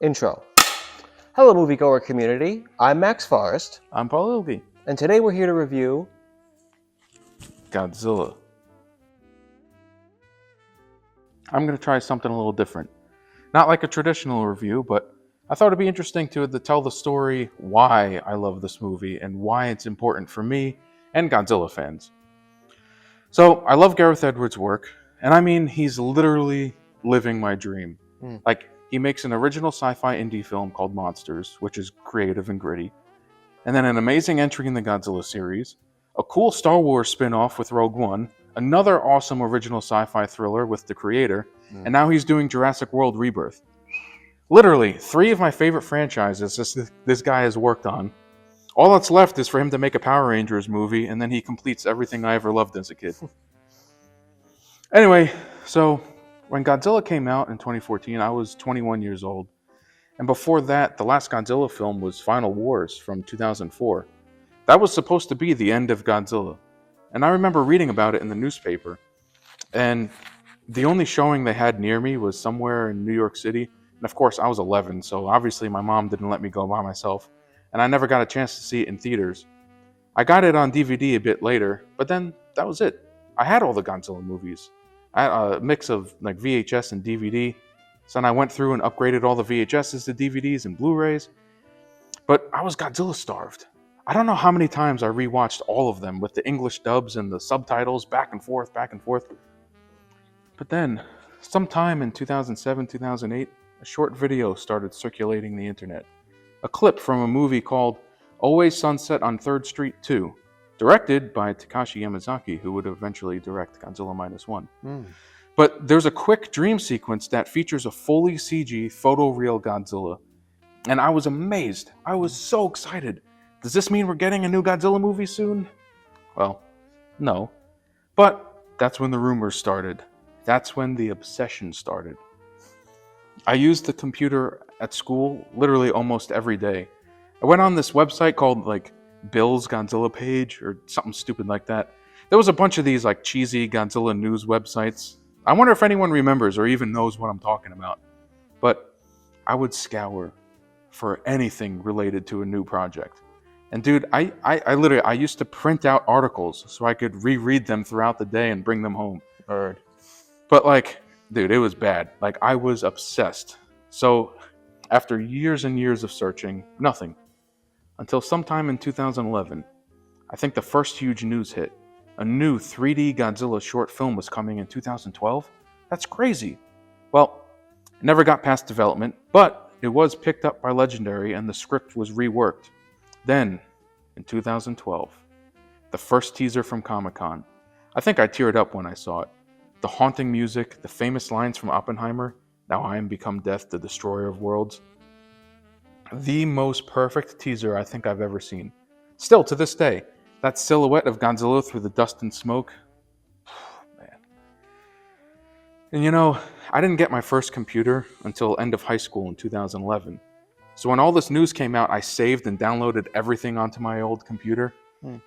Intro. Hello, moviegoer community. I'm Max Forrest. I'm Paul Ilge. And today we're here to review Godzilla. I'm going to try something a little different. Not like a traditional review, but I thought it'd be interesting to tell the story why I love this movie and why it's important for me and Godzilla fans. So, I love Gareth Edwards' work, and I mean, he's literally living my dream. He makes an original sci-fi indie film called Monsters, which is creative and gritty, and then an amazing entry in the Godzilla series, a cool Star Wars spin-off with Rogue One, another awesome original sci-fi thriller with the creator, and now he's doing Jurassic World Rebirth. Literally, 3 of my favorite franchises this guy has worked on. All that's left is for him to make a Power Rangers movie, and then he completes everything I ever loved as a kid. Anyway, so when Godzilla came out in 2014, I was 21 years old. And before that, the last Godzilla film was Final Wars from 2004. That was supposed to be the end of Godzilla. And I remember reading about it in the newspaper. And the only showing they had near me was somewhere in New York City. And of course, I was 11, so obviously my mom didn't let me go by myself. And I never got a chance to see it in theaters. I got it on DVD a bit later, but then that was it. I had all the Godzilla movies. I had a mix of like VHS and DVD. So then I went through and upgraded all the VHSs to DVDs and Blu-rays. But I was Godzilla starved. I don't know how many times I rewatched all of them with the English dubs and the subtitles back and forth. But then, sometime in 2007, 2008, a short video started circulating the internet. A clip from a movie called Always Sunset on 3rd Street 2, directed by Takashi Yamazaki, who would eventually direct Godzilla Minus One. But there's a quick dream sequence that features a fully CG photoreal Godzilla. And I was amazed. I was so excited. Does this mean we're getting a new Godzilla movie soon? Well, no. But that's when the rumors started. That's when the obsession started. I used the computer at school literally almost every day. I went on this website called Bill's Godzilla page or something stupid like that. There was a bunch of these cheesy Godzilla news websites. I wonder if anyone remembers or even knows what I'm talking about. But I would scour for anything related to a new project. And dude, I used to print out articles so I could reread them throughout the day and bring them home. But dude, it was bad. I was obsessed. So after years and years of searching, nothing. Until sometime in 2011, I think the first huge news hit. A new 3D Godzilla short film was coming in 2012? That's crazy. Well, it never got past development, but it was picked up by Legendary and the script was reworked. Then, in 2012, the first teaser from Comic-Con. I think I teared up when I saw it. The haunting music, the famous lines from Oppenheimer, "Now I am become death, the destroyer of worlds." The most perfect teaser I think I've ever seen. Still, to this day, that silhouette of Godzilla through the dust and smoke, man. And I didn't get my first computer until end of high school in 2011. So when all this news came out, I saved and downloaded everything onto my old computer.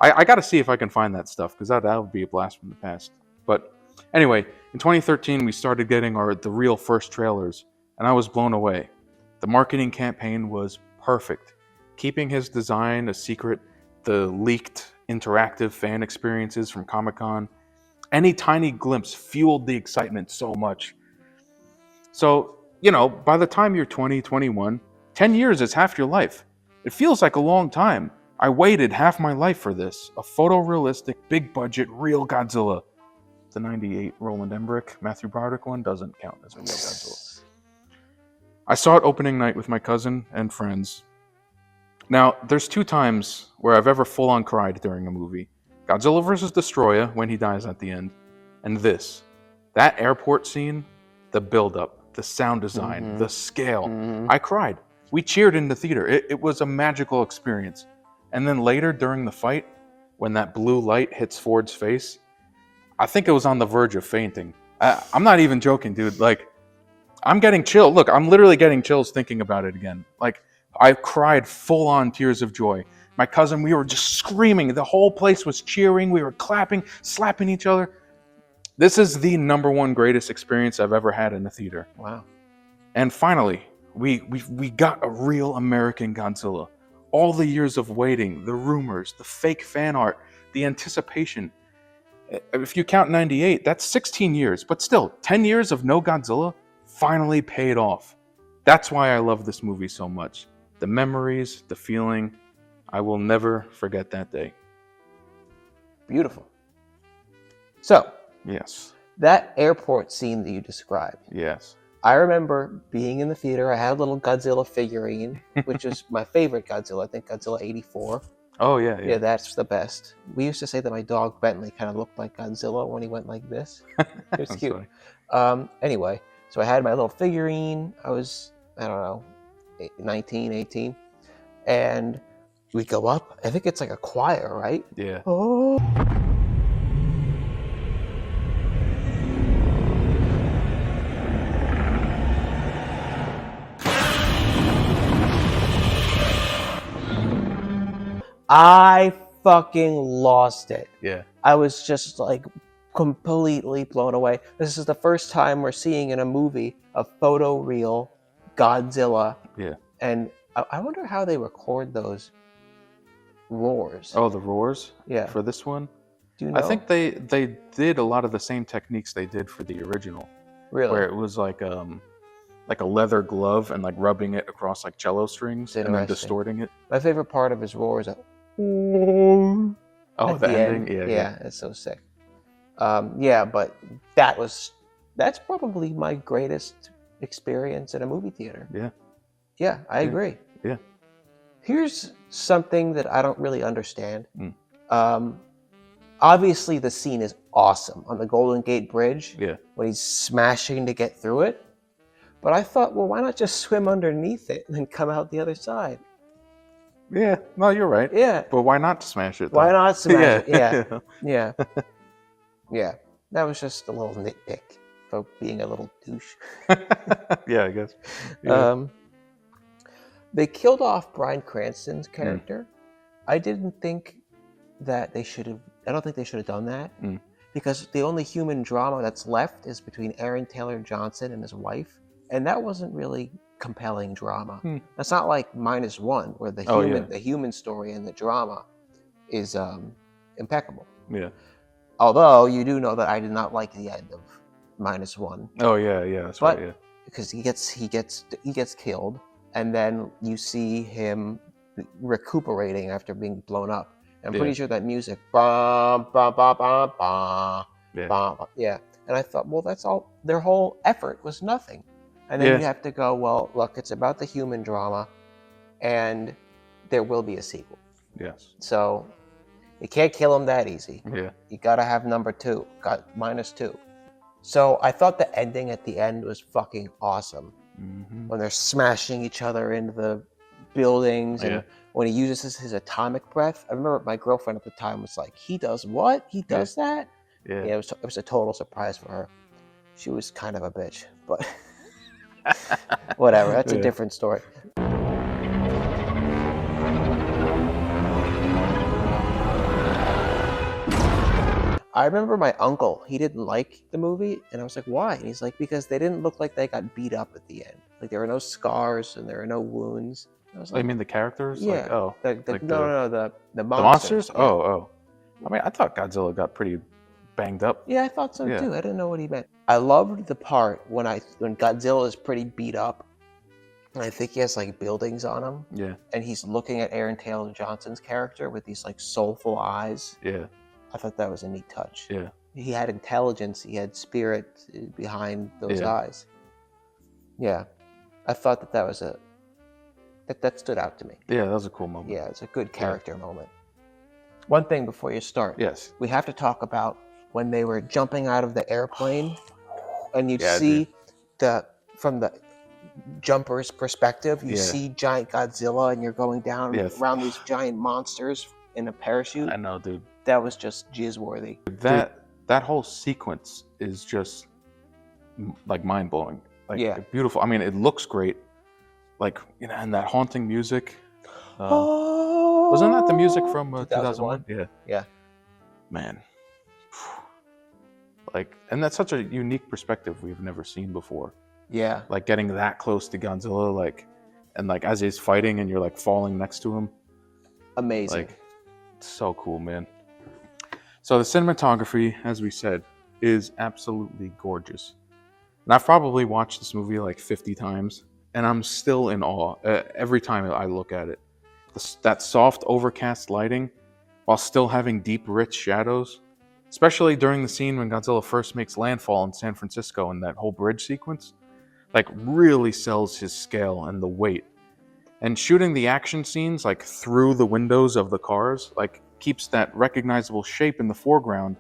I got to see if I can find that stuff, because that would be a blast from the past. But anyway, in 2013, we started getting the real first trailers, and I was blown away. The marketing campaign was perfect, keeping his design a secret, the leaked interactive fan experiences from Comic-Con. Any tiny glimpse fueled the excitement so much. So, by the time you're 20, 21, 10 years is half your life. It feels like a long time. I waited half my life for this, a photorealistic, big-budget, real Godzilla. The 98 Roland Emmerich, Matthew Broderick one doesn't count as a real Godzilla. I saw it opening night with my cousin and friends. Now, there's 2 times where I've ever full-on cried during a movie. Godzilla vs. Destroyer, when he dies at the end, and this. That airport scene, the build-up, the sound design, the scale. I cried. We cheered in the theater. It was a magical experience. And then later, during the fight, when that blue light hits Ford's face, I think it was on the verge of fainting. I'm not even joking, dude. I'm getting chills. Look, I'm literally getting chills thinking about it again. I cried full-on tears of joy. My cousin, we were just screaming. The whole place was cheering. We were clapping, slapping each other. This is the #1 greatest experience I've ever had in a theater. Wow. And finally, We got a real American Godzilla. All the years of waiting, the rumors, the fake fan art, the anticipation. If you count 98, that's 16 years, but still, 10 years of no Godzilla finally paid off. That's why I love this movie so much. The memories, the feeling, I will never forget that day. Beautiful. So, Yes. that airport scene that you described, Yes. I remember being in the theater. I had a little Godzilla figurine, which is my favorite Godzilla. I think Godzilla 84. Oh, yeah. Yeah, that's the best. We used to say that my dog Bentley kind of looked like Godzilla when he went like this. It was That's cute. funny. Anyway, so I had my little figurine. I was, I don't know, 19, 18. And we go up. I think it's like a choir, right? Yeah. Oh. I fucking lost it. Yeah. I was just like completely blown away. This is the first time we're seeing in a movie a photoreal Godzilla. Yeah. And I wonder how they record those roars. Oh, the roars? Yeah. For this one? Do you know? I think they did a lot of the same techniques they did for the original. Really? Where it was like a leather glove and like rubbing it across like cello strings and then Interesting. distorting it. My favorite part of his roar is Oh, at the end. ending? Yeah, it's so sick. Yeah, but that's probably my greatest experience in a movie theater. Yeah. Yeah, I agree. Yeah. Here's something that I don't really understand. Mm. Obviously, the scene is awesome on the Golden Gate Bridge Yeah. when he's smashing to get through it. But I thought, well, why not just swim underneath it and then come out the other side? Yeah. No, you're right. Yeah. But why not smash it? Though? Why not smash it? Yeah. Yeah. Yeah. Yeah. That was just a little nitpick for being a little douche. Yeah, I guess. Yeah. They killed off Bryan Cranston's character. I didn't think that they should have. I don't think they should have done that because the only human drama that's left is between Aaron Taylor Johnson and his wife, and that wasn't really compelling drama. That's not like -1, where the human story and the drama is impeccable. Yeah. Although you do know that I did not like the end of -1. Oh yeah, that's But right. Yeah. because he gets killed, and then you see him recuperating after being blown up. I'm pretty sure that music, bah, bah, bah, bah, bah, Yeah. bah, bah, yeah. And I thought, well, that's all. Their whole effort was nothing. And then you have to go, well, look, it's about the human drama, and there will be a sequel. Yes. So you can't kill him that easy. Yeah. You gotta have number 2, got -2. So I thought the ending at the end was fucking awesome. Mm-hmm. When they're smashing each other into the buildings, and when he uses his atomic breath. I remember my girlfriend at the time was like, "He does what? He does that?" Yeah. Yeah, it was a total surprise for her. She was kind of a bitch, but whatever. That's a different story. I remember my uncle, he didn't like the movie, and I was like, why? And he's like, because they didn't look like they got beat up at the end. Like, there were no scars and there were no wounds. I was like, I mean, the characters? yeah. Like, oh. The The monsters. monsters? Oh. I mean, I thought Godzilla got pretty banged up. Yeah, I thought so too. I didn't know what he meant. I loved the part when Godzilla is pretty beat up, and I think he has like buildings on him. Yeah. And he's looking at Aaron Taylor Johnson's character with these like soulful eyes. Yeah. I thought that was a neat touch. Yeah. He had intelligence. He had spirit behind those eyes. Yeah, I thought that was that stood out to me. Yeah, that was a cool moment. Yeah, it's a good character moment. One thing before you start. Yes. We have to talk about when they were jumping out of the airplane, and you see from the jumper's perspective, you see giant Godzilla, and you're going down around these giant monsters in a parachute. I know, dude. That was just jizz-worthy. That whole sequence is just like mind-blowing. Like beautiful. I mean, it looks great. Like, you know, and that haunting music. Wasn't that the music from 2001? Yeah. Yeah. Man. Like, and that's such a unique perspective we've never seen before. Yeah. Like getting that close to Godzilla, like, and like as he's fighting and you're like falling next to him. Amazing. Like, so cool, man. So the cinematography, as we said, is absolutely gorgeous. And I've probably watched this movie like 50 times, and I'm still in awe every time I look at it. That soft, overcast lighting, while still having deep, rich shadows, especially during the scene when Godzilla first makes landfall in San Francisco and that whole bridge sequence, like really sells his scale and the weight. And shooting the action scenes like through the windows of the cars, like keeps that recognizable shape in the foreground,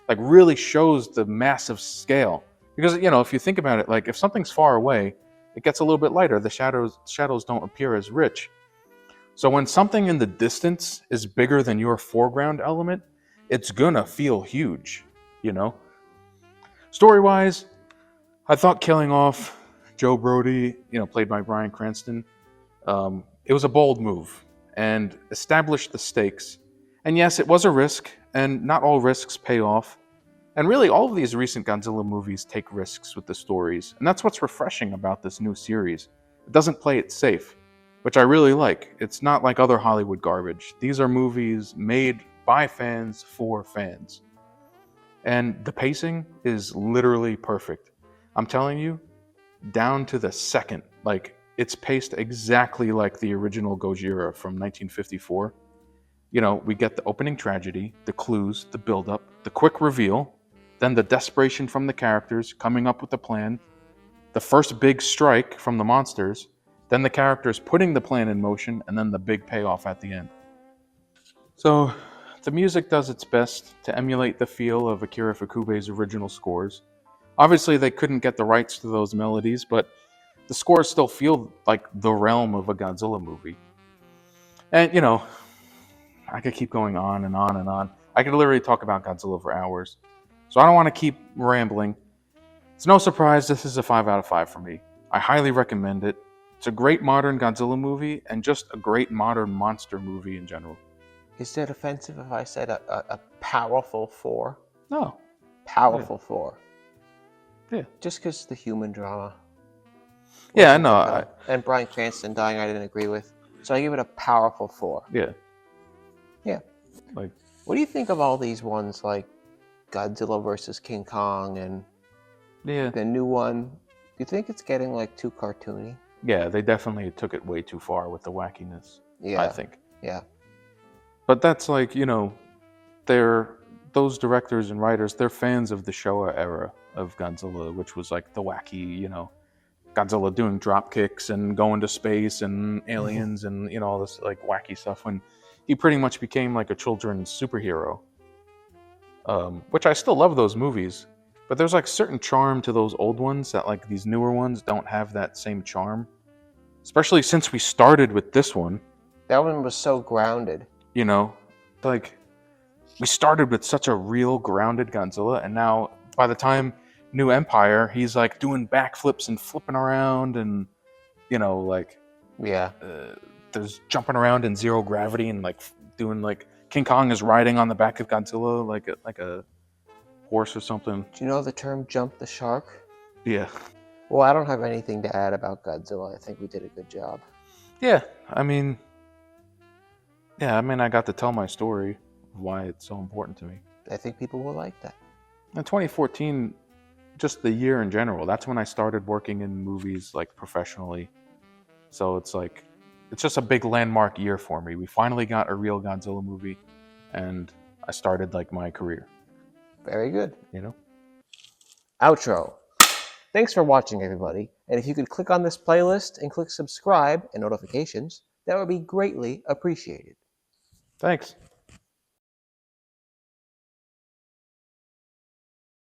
like really shows the massive scale. Because, you know, if you think about it, like if something's far away, it gets a little bit lighter. The shadows don't appear as rich. So when something in the distance is bigger than your foreground element, it's gonna feel huge, you know? Story-wise, I thought killing off Joe Brody, you know, played by Bryan Cranston, it was a bold move and established the stakes. And yes, it was a risk, and not all risks pay off. And really, all of these recent Godzilla movies take risks with the stories, and that's what's refreshing about this new series. It doesn't play it safe, which I really like. It's not like other Hollywood garbage. These are movies made by fans for fans. And the pacing is literally perfect. I'm telling you, down to the second. Like, it's paced exactly like the original Gojira from 1954. You know, we get the opening tragedy, the clues, the build-up, the quick reveal, then the desperation from the characters coming up with the plan, the first big strike from the monsters, then the characters putting the plan in motion, and then the big payoff at the end. So, the music does its best to emulate the feel of Akira Ifukube's original scores. Obviously, they couldn't get the rights to those melodies, but the scores still feel like the realm of a Godzilla movie. And, you know, I could keep going on and on and on. I could literally talk about Godzilla for hours. So I don't want to keep rambling. It's no surprise this is a 5 out of 5 for me. I highly recommend it. It's a great modern Godzilla movie and just a great modern monster movie in general. Is it offensive if I said a powerful 4? No. Powerful 4. Yeah. Just because the human drama. Yeah, I know. And Bryan Cranston dying I didn't agree with. So I give it a powerful 4. Yeah. Yeah. Like, what do you think of all these ones like Godzilla versus King Kong and the new one? Do you think it's getting like too cartoony? Yeah, they definitely took it way too far with the wackiness. Yeah. I think. Yeah. But that's like, you know, those directors and writers, they're fans of the Showa era of Godzilla, which was like the wacky, you know, Godzilla doing drop kicks and going to space and aliens and, you know, all this like wacky stuff when he pretty much became like a children's superhero. Which I still love those movies, but there's like certain charm to those old ones that like these newer ones don't have that same charm. Especially since we started with this one. That one was so grounded. You know, like we started with such a real grounded Godzilla, and now by the time New Empire, he's like doing backflips and flipping around, and you know, like there's jumping around in zero gravity and like doing like King Kong is riding on the back of Godzilla like a horse or something. Do you know the term "jump the shark"? Yeah. Well, I don't have anything to add about Godzilla. I think we did a good job. Yeah, I mean, I got to tell my story of why it's so important to me. I think people will like that. In 2014, just the year in general, that's when I started working in movies like professionally. So it's like, it's just a big landmark year for me. We finally got a real Godzilla movie, and I started like my career. Very good. You know? Outro. Thanks for watching, everybody. And if you could click on this playlist and click subscribe and notifications, that would be greatly appreciated. Thanks.